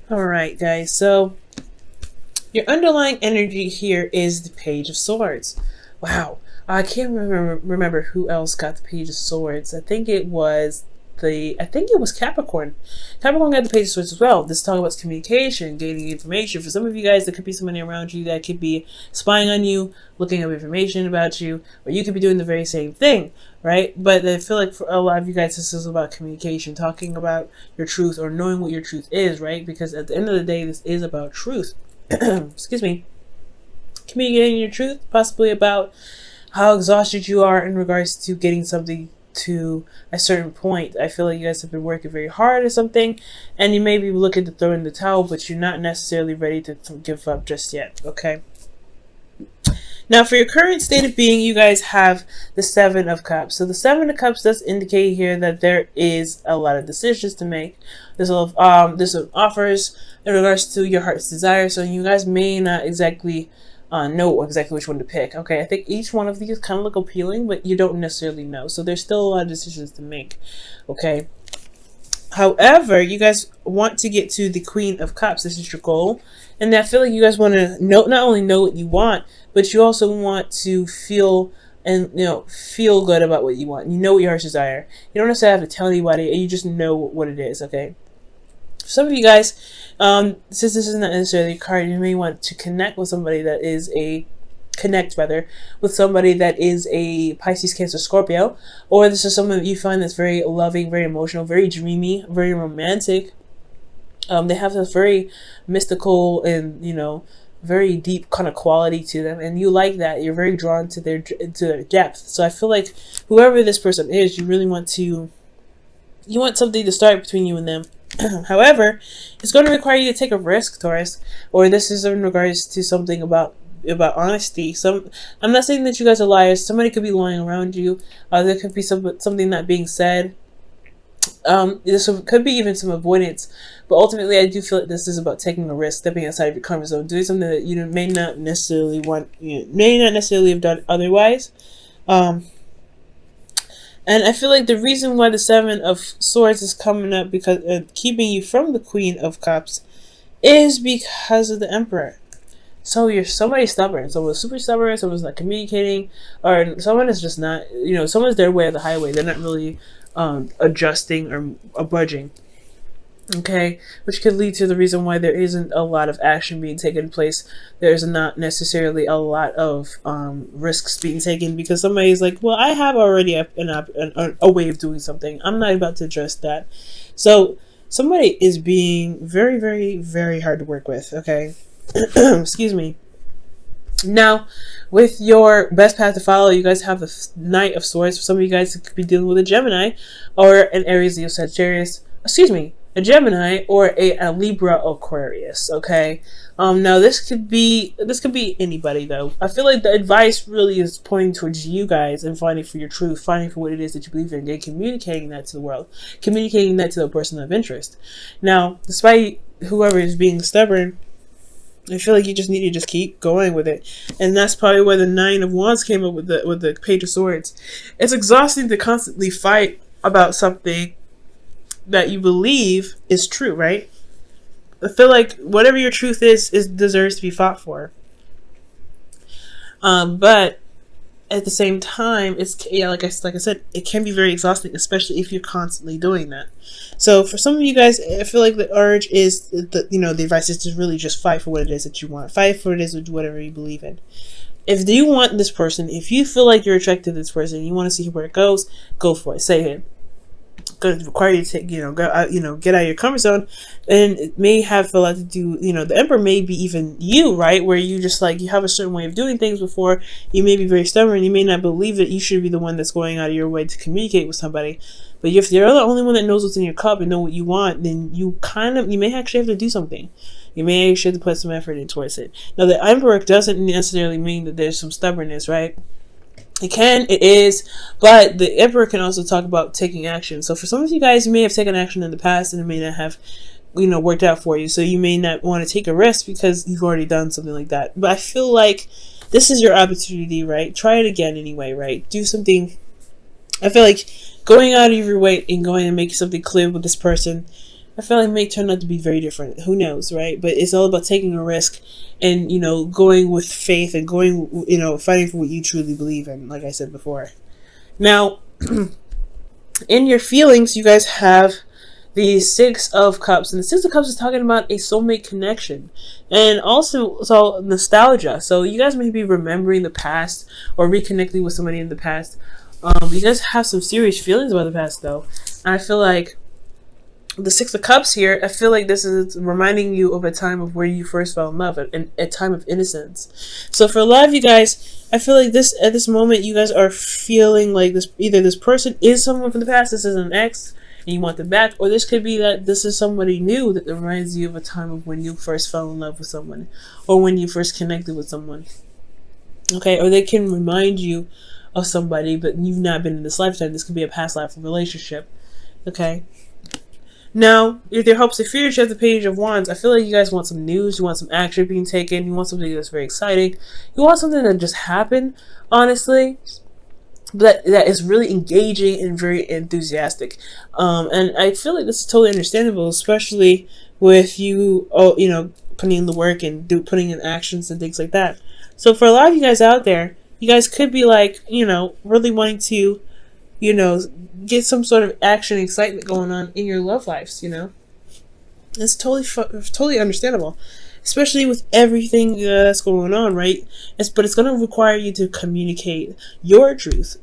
All right, guys. So your underlying energy here is the Page of Swords. Wow. I can't remember who else got the Page of Swords. I think it was Capricorn. Capricorn got the Page of Swords as well. This talk about communication, gaining information. For some of you guys, there could be somebody around you that could be spying on you, looking up information about you, or you could be doing the very same thing, right? But I feel like for a lot of you guys, this is about communication, talking about your truth or knowing what your truth is, right? Because at the end of the day, this is about truth. Excuse me. Communicating your truth, possibly about how exhausted you are in regards to getting something to a certain point. I feel like you guys have been working very hard or something, and you may be looking to throw in the towel, but you're not necessarily ready to give up just yet, okay? Now, for your current state of being, you guys have the Seven of Cups. So the Seven of Cups does indicate here that there is a lot of decisions to make. There's some offers in regards to your heart's desire, so you guys may not exactly know exactly which one to pick. Okay, I think each one of these kind of look appealing, but you don't necessarily know. So there's still a lot of decisions to make. Okay. However, you guys want to get to the Queen of Cups. This is your goal. And I feel like you guys want to not only know what you want, but you also want to feel feel good about what you want. You know what your heart's desire. You don't necessarily have to tell anybody, and you just know what it is, okay? Some of you guys, since this is not necessarily a card, you may want to connect with somebody that is with somebody that is a Pisces, Cancer, Scorpio, or this is someone that you find that's very loving, very emotional, very dreamy, very romantic. They have this very mystical and very deep kind of quality to them, and you like that. You're very drawn to their depth. So I feel like whoever this person is, you really want something to start between you and them. However, it's going to require you to take a risk, Taurus, or this is in regards to something about honesty. I'm not saying that you guys are liars. Somebody could be lying around you. There could be something not being said. This could be even some avoidance, but ultimately, I do feel like this is about taking a risk, stepping outside of your comfort zone, doing something that you may not necessarily have done otherwise. And I feel like the reason why the Seven of Swords is coming up because keeping you from the Queen of Cups is because of the Emperor. So you're somebody stubborn. Someone's super stubborn. Someone's not communicating, or someone is just not. Someone's their way of the highway. They're not really adjusting or budging. Okay, which could lead to the reason why there isn't a lot of action being taken place. There's not necessarily a lot of risks being taken because somebody's like, well, I have already a way of doing something. I'm not about to address that. So somebody is being very, very, very hard to work with. Okay, excuse me. Now, with your best path to follow, you guys have the Knight of Swords. For some of you guys, it could be dealing with a Gemini or an Aries, Leo, Sagittarius. Excuse me. A Gemini or a Libra Aquarius, okay? Now this could be anybody though. I feel like the advice really is pointing towards you guys and finding for your truth, finding for what it is that you believe in, and communicating that to the world, communicating that to the person of interest. Now, despite whoever is being stubborn, I feel like you just need to just keep going with it, and that's probably where the Nine of Wands came up with the Page of Swords. It's exhausting to constantly fight about something that you believe is true, right? I feel like whatever your truth is deserves to be fought for. But at the same time, like I said, it can be very exhausting, especially if you're constantly doing that. So for some of you guys, I feel like the urge is the advice is to really just fight for what it is that you want. Fight for what it is whatever you believe in. If you want this person, if you feel like you're attracted to this person, you want to see where it goes, go for it. Say it. Going to require you to take, get out of your comfort zone, and it may have a lot to do. The Emperor may be even you, right? Where you just you have a certain way of doing things before. You may be very stubborn. You may not believe that you should be the one that's going out of your way to communicate with somebody. But if you're the only one that knows what's in your cup and know what you want, then you may actually have to do something. You may actually have to put some effort in towards it. Now, the Emperor doesn't necessarily mean that there's some stubbornness, right? It is, but the Emperor can also talk about taking action. So for some of you guys, you may have taken action in the past and it may not have, worked out for you. So you may not want to take a risk because you've already done something like that. But I feel like this is your opportunity, right? Try it again anyway, right? Do something. I feel like going out of your way and going and making something clear with this person I feel like it may turn out to be very different. Who knows, right? But it's all about taking a risk and, you know, going with faith and going, you know, fighting for what you truly believe in, like I said before. Now, in your feelings, you guys have the Six of Cups, and the Six of Cups is talking about a soulmate connection, and also so nostalgia. So you guys may be remembering the past or reconnecting with somebody in the past. You guys have some serious feelings about the past, though. And I feel like the Six of Cups here, I feel like this is reminding you of a time of where you first fell in love, a time of innocence. So for a lot of you guys, I feel like this at this moment, you guys are feeling like this. Either this person is someone from the past, this is an ex, and you want them back, or this could be that this is somebody new that reminds you of a time of when you first fell in love with someone, or when you first connected with someone. Okay, or they can remind you of somebody, but you've not been in this lifetime. This could be a past life relationship. Okay. Now, with your hopes and fears, you have the Page of Wands. I feel like you guys want some news, you want some action being taken, you want something that's very exciting, you want something that just happened, honestly, but that is really engaging and very enthusiastic. And I feel like this is totally understandable, especially with you, you know, putting in the work and putting in actions and things like that. So for a lot of you guys out there, you guys could be like, you know, really wanting to, you know, get some sort of action, excitement going on in your love lives, you know. It's totally understandable, especially with everything that's going on, right? But it's going to require you to communicate your truth.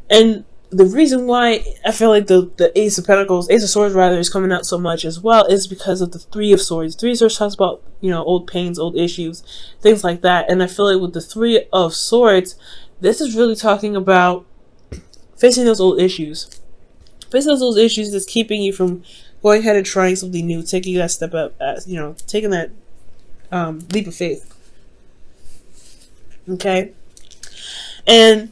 And the reason why I feel like the Ace of Pentacles, Ace of Swords rather, is coming out so much as well is because of the Three of Swords. Three of Swords talks about, you know, old pains, old issues, things like that. And I feel like with the Three of Swords, this is really talking about facing those old issues. Facing those old issues that's keeping you from going ahead and trying something new, taking that step up, you know, taking that leap of faith. Okay? And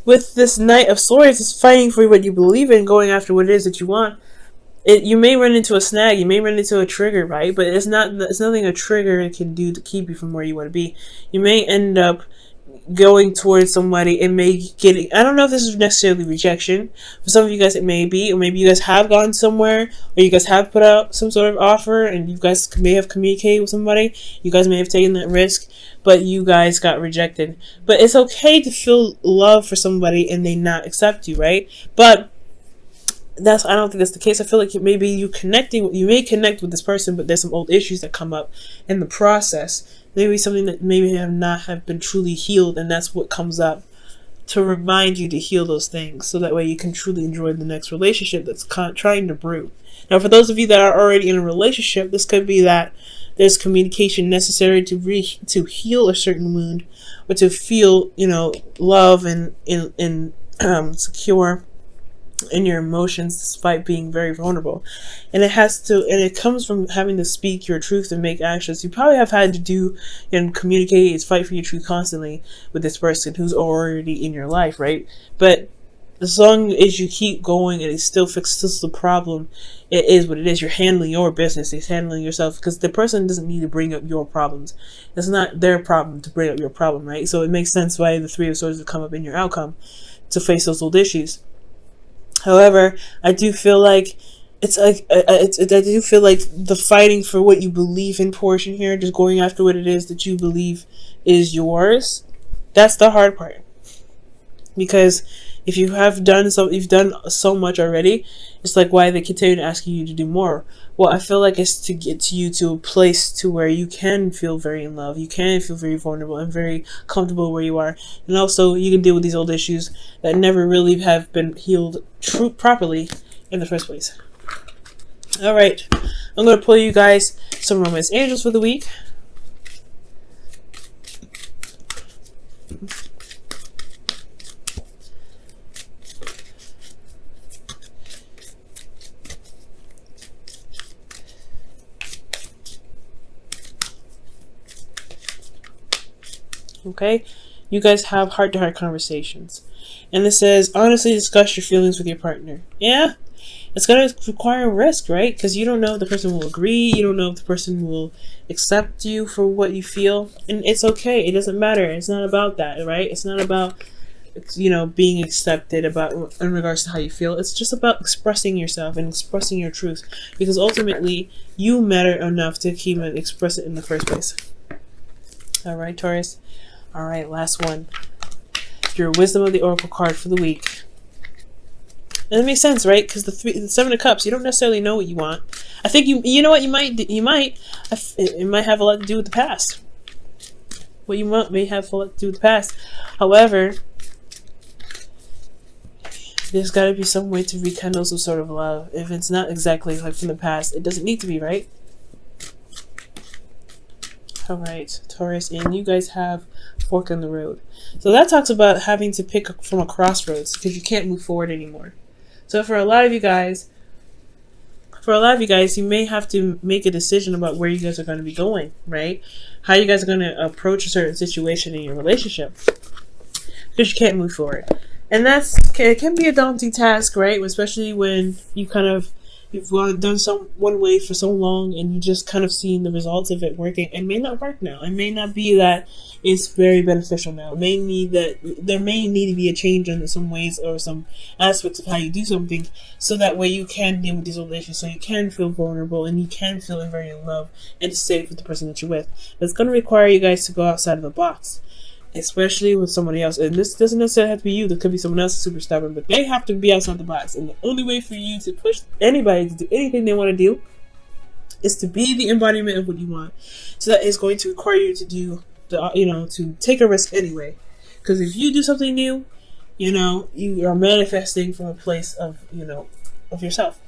with this Knight of Swords, it's fighting for what you believe in, going after what it is that you want. You may run into a snag, you may run into a trigger, right? But it's nothing a trigger can do to keep you from where you want to be. You may end up going towards somebody and may get, I don't know if this is necessarily rejection. For some of you guys it may be, or maybe you guys have gone somewhere, or you guys have put out some sort of offer and you guys may have communicated with somebody, you guys may have taken that risk, but you guys got rejected. But it's okay to feel love for somebody and they not accept you, right? But I don't think that's the case. I feel like you may connect with this person, but there's some old issues that come up in the process. Maybe something that maybe have been truly healed, and that's what comes up to remind you to heal those things, so that way you can truly enjoy the next relationship that's trying to brew. Now, for those of you that are already in a relationship, this could be that there's communication necessary to heal a certain wound, or to feel, you know, love and secure in your emotions despite being very vulnerable. And it comes from having to speak your truth and make actions. You probably have had to do and communicate and fight for your truth constantly with this person who's already in your life, right? But as long as you keep going and it still fixes the problem, it is what it is. You're handling your business. It's handling yourself, because the person doesn't need to bring up your problems. It's not their problem to bring up your problem, right? So it makes sense why the Three of Swords would come up in your outcome, to face those old issues. However, I do feel like I do feel like the fighting for what you believe in portion here, just going after what it is that you believe is yours, that's the hard part. Because if you have done you've done so much already, it's like, why they continue to ask you to do more? Well, I feel like it's to get you to a place to where you can feel very in love, you can feel very vulnerable and very comfortable where you are, and also you can deal with these old issues that never really have been healed properly in the first place. All right, I'm going to pull you guys some romance angels for the week. Okay, you guys have heart-to-heart conversations, and it says honestly discuss your feelings with your partner. Yeah, it's going to require risk, right? Because you don't know if the person will agree, you don't know if the person will accept you for what you feel, and it's okay. It doesn't matter. It's not about that, right? It's not about being accepted about in regards to how you feel. It's just about expressing yourself and expressing your truth, because ultimately you matter enough to keep and express it in the first place. All right, Taurus. All right, last one. Your Wisdom of the Oracle card for the week. And it makes sense, right? Because the Seven of Cups, you don't necessarily know what you want. I think you know what you might. It might have a lot to do with the past. What you want may have a lot to do with the past. However, there's got to be some way to rekindle some sort of love. If it's not exactly like from the past, it doesn't need to be, right? All right, Taurus, and you guys have fork in the road. So that talks about having to pick from a crossroads because you can't move forward anymore. So for a lot of you guys, you may have to make a decision about where you guys are going to be going, right? How you guys are going to approach a certain situation in your relationship, because you can't move forward. And it can be a daunting task, right? Especially when you've done one way for so long and you just kind of seen the results of it working. It may not work now. It may not be that it's very beneficial now. There may need to be a change in some ways or some aspects of how you do something, so that way you can deal with these relations, so you can feel vulnerable and you can feel very in love and safe with the person that you're with. It's going to require you guys to go outside of the box, especially with somebody else. And this doesn't necessarily have to be you. There could be someone else super stubborn, but they have to be outside the box. And the only way for you to push anybody to do anything they want to do is to be the embodiment of what you want. So that is going to require you to do to take a risk anyway. Because if you do something new, you are manifesting from a place of yourself.